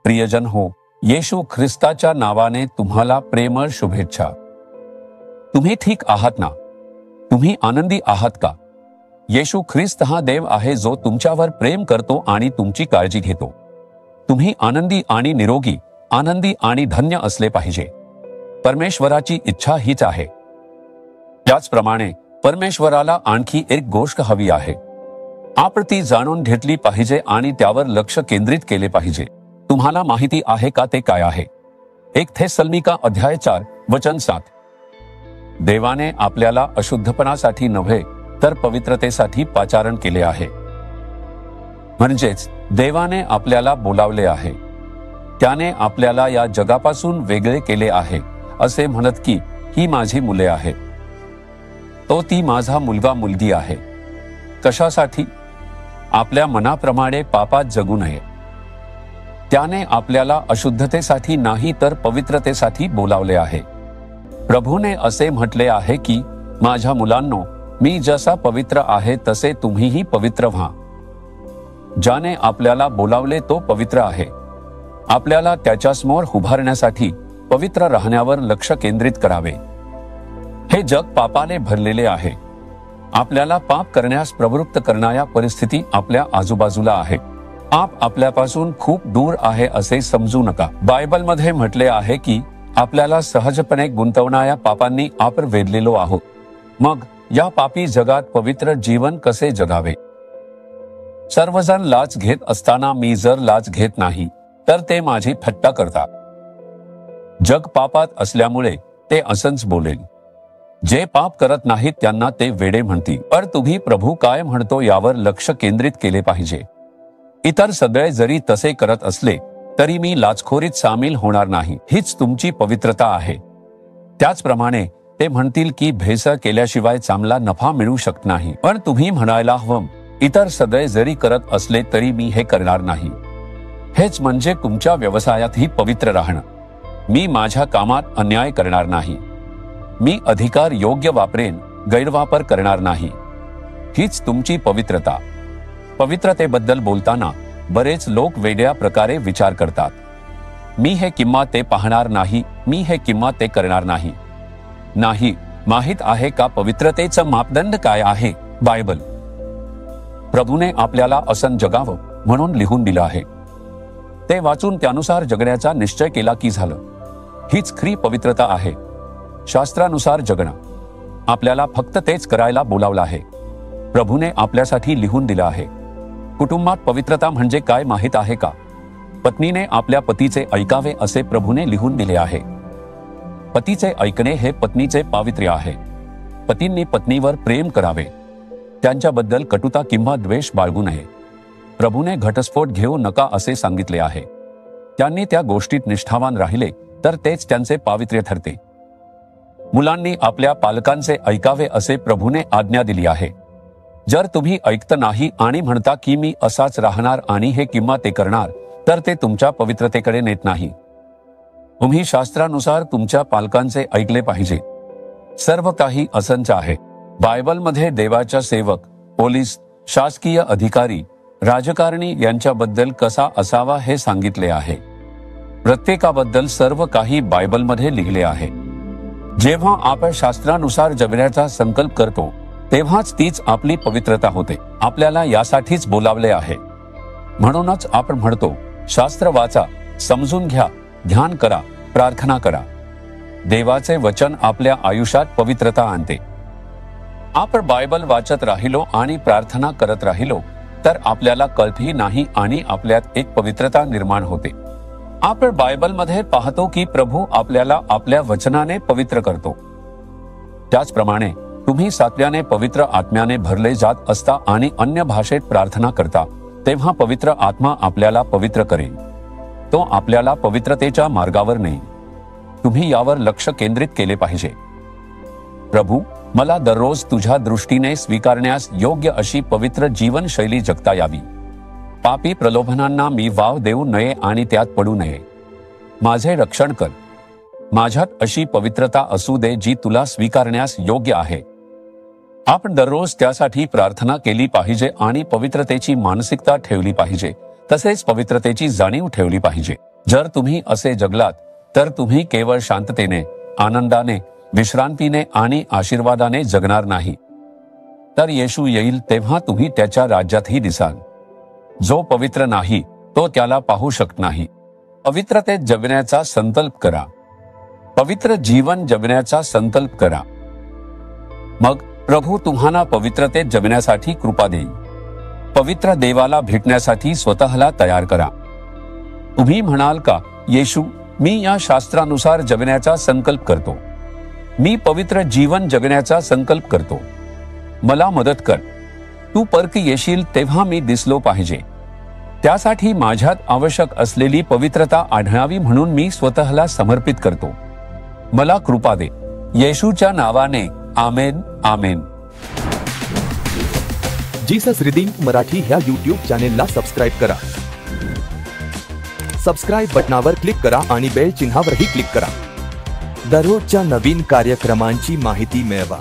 प्रियजन हो, येशू ख्रिस्ताच्या नावाने तुम्हाला प्रेमळ शुभेच्छा। तुम्ही ठीक आहात ना? तुम्ही आनंदी आहात का? येशू ख्रिस्त हा देव आहे जो तुमच्यावर प्रेम करतो आणि तुमची काळजी घेतो। तुम्ही आनंदी आणि निरोगी, आनंदी आणि धन्य असले पाहिजे। परमेश्वराची इच्छा हीच आहे। त्याचप्रमाणे परमेश्वराला आणखी एक गोष्ट हवी आहे। आपण ती जाणून घेतली पाहिजे आणि त्यावर लक्ष केंद्रित केले पाहिजे। तुम्हाला माहिती आहे का ते काय आहे? 1 थेसलोनिका अध्याय 4 वचन 7। देवाने आपल्याला अशुद्धपणासाठी नव्हे तर पवित्रतेसाठी पाचारण केले आहे। म्हणजेच देवाने आपल्याला बोलावले आहे। त्याने आपल्याला या जगापासून वेगळे केले आहे, असे म्हणत की ही माझी मुले आहे, तो ती माझा मुलगा मुलगी आहे। कशासाठी? आपल्या मनाप्रमाणे पापात जगू नये। त्याने आपल्याला अशुद्धतेसाठी नाही तर पवित्रतेसाठी बोलावले आहे। प्रभूने असे म्हटले आहे की माझ्या मुलांनो, मी जसा पवित्र आहे तसे तुम्हीही पवित्र व्हा। ज्याने आपल्याला बोलावले तो पवित्र आहे। आपल्याला त्याच्यासमोर उभारण्यासाठी पवित्र राहण्यावर लक्ष केंद्रित करावे। हे जग पापाने भरलेले आहे। आपल्याला पाप करण्यास प्रवृत्त करणाऱ्या परिस्थिती आपल्या आजूबाजूला आहे। पाप आपल्यापासून खूप दूर आहे असे समजू नका। बायबलमध्ये म्हटले आहे की आपल्याला सहजपणे गुंतवणाऱ्या पापांनी आपण वेधलेलो आहोत। मग या पापी जगात पवित्र जीवन कसे जगावे? सर्वजण लाच घेत असताना मी जर लाच घेत नाही तर ते माझी थट्टा करतात। जग पापात असल्यामुळे ते असंच बोलेल। जे पाप करत नाहीत त्यांना ते वेडे म्हणतील। पण तुम्ही प्रभू काय म्हणतो यावर लक्ष केंद्रित केले पाहिजे। इतर सगळे जरी तसे करत असले तरी मी लाचखोरीत सामील होणार नाही, हीच तुमची पवित्रता आहे। त्याचप्रमाणे ते म्हणतील की भेसळ केल्याशिवाय चांगला नफा मिळू शकत नाही। पण तुम्ही म्हणायला हवं, इतर सगळे जरी करत असले तरी मी हे करणार नाही। हेच म्हणजे तुमच्या व्यवसायातही पवित्र राहणं। मी माझ्या कामात अन्याय करणार नाही। मी अधिकार योग्य वापरेन, गैरवापर करणार नाही। हीच तुमची पवित्रता। पवित्रतेबद्दल बोलताना बरेच लोक वेगळ्या प्रकारे विचार करतात। मी हे किंवा ते पाहणार नाही, मी हे किंवा ते करणार नाही। नाही, माहित आहे का पवित्रतेचं मापदंड काय आहे? बायबल। प्रभूने आपल्याला असं जगावं म्हणून लिहून दिलं आहे। ते वाचून त्यानुसार जगण्याचा निश्चय केला की झालं। हीच खरी पवित्रता आहे। शास्त्रानुसार जगणं। आपल्याला फक्त तेच करायला बोलावलं आहे। प्रभूने आपल्यासाठी लिहून दिलं आहे। कुटुंबात पवित्रता म्हणजे काय माहित आहे का? पत्नीने आपल्या पतीचे ऐकावे असे प्रभूने लिहून दिले आहे। पतीचे ऐकणे हे पत्नीचे पावित्र्य आहे। पतींनी पत्नीवर प्रेम करावे। त्यांच्याबद्दल कटुता किंवा द्वेष बाळगू नये। प्रभूने घटस्फोट घेऊ नका असे सांगितले आहे। त्यांनी त्या गोष्टीत निष्ठावान राहिले तर तेच त्यांचे पावित्र्य ठरते। मुलांनी आपल्या पालकांचे ऐकावे असे प्रभूने आज्ञा दिली आहे। जर तुम्ही ऐकत नाही आणि म्हणता की मी असाच राहणार आणि हे किंवा ते करणार, तर ते तुमच्या पवित्रतेकडे नेत नाही। तुम्ही शास्त्रानुसार तुमच्या पालकांचे ऐकले पाहिजे। सर्व काही असंच आहे। बायबलमध्ये देवाच्या सेवक, पोलीस, शासकीय अधिकारी, राजकारणी यांच्याबद्दल कसा असावा हे सांगितले आहे। प्रत्येकाबद्दल सर्व काही बायबलमध्ये लिहिले आहे। जेव्हा आपण शास्त्रानुसार जगण्याचा संकल्प करतो तेव्हाच तीच आपली पवित्रता होते। आपल्याला यासाठीच बोलावले आहे। म्हणूनच आपण म्हणतो, शास्त्र वाचा, समजून घ्या, ध्यान करा, प्रार्थना करा। देवाचे वचन आपल्या आयुष्यात पवित्रता आणते। आपण बायबल वाचत राहिलो आणि प्रार्थना करत राहिलो तर आपल्याला कळतही नाही आणि आपल्यात एक पवित्रता निर्माण होते। आपण बायबलमध्ये पाहतो की प्रभू आपल्याला आपल्या वचनाने पवित्र करतो। त्याचप्रमाणे तुम्ही सात्व्याने पवित्र आत्म्याने भरले जात असता आणि अन्य भाषेत प्रार्थना करता तेव्हा पवित्र आत्मा आपल्याला पवित्र करेल। तो आपल्याला पवित्रतेच्या मार्गावर नेईल। तुम्ही यावर लक्ष केंद्रित केले पाहिजे। प्रभू, मला दररोज तुझ्या दृष्टीने स्वीकारण्यास योग्य अशी पवित्र जीवनशैली जगता यावी। पापी प्रलोभनांना मी वाव देऊ नये आणि त्यात पडू नये। माझे रक्षण कर। माझ्यात अशी पवित्रता असू दे जी तुला स्वीकारण्यास योग्य आहे। आपण दररोज त्यासाठी प्रार्थना केली पाहिजे आणि पवित्रतेची मानसिकता ठेवली पाहिजे, तसेच पवित्रतेची जाणीव ठेवली पाहिजे। जर तुम्ही असे जगलात तर तुम्ही केवळ शांततेने, आनंदाने, विश्रांतीने आणि आशीर्वादाने जगणार नाही, तर येशू येईल तेव्हा तुम्ही त्याच्या राज्यातही दिसाल. जो पवित्र नाही तो त्याला पाहू शकत नाही. पवित्रतेत जगण्याचा संकल्प करा. पवित्र जीवन जगण्याचा संकल्प करा. मग प्रभू तुम्हाला पवित्रतेत जगण्यासाठी कृपा देईल. पवित्र देवाला भेटण्यासाठी स्वतःला तयार करा. तुम्ही म्हणाल का, येशू, मी या शास्त्रानुसार जगण्याचा संकल्प करतो. मी पवित्र जीवन जगण्याचा संकल्प करतो. मला मदत कर. तू परकी येशील तेव्हा मी दिसलो पाहिजे. त्यासाठी माझ्यात आवश्यक असलेली पवित्रता आढळावी म्हणून मी स्वतःला समर्पित करतो. मला कृपा दे. येशूच्या नावाने आमेन. आमेन. जीसस रिडीम्ड मराठी ह्या YouTube चॅनेलला सबस्क्राईब करा. सबस्क्राईब बटनावर क्लिक करा आणि बेल चिन्हावरही क्लिक करा. दररोजच्या नवीन कार्यक्रमांची माहिती मिळवा.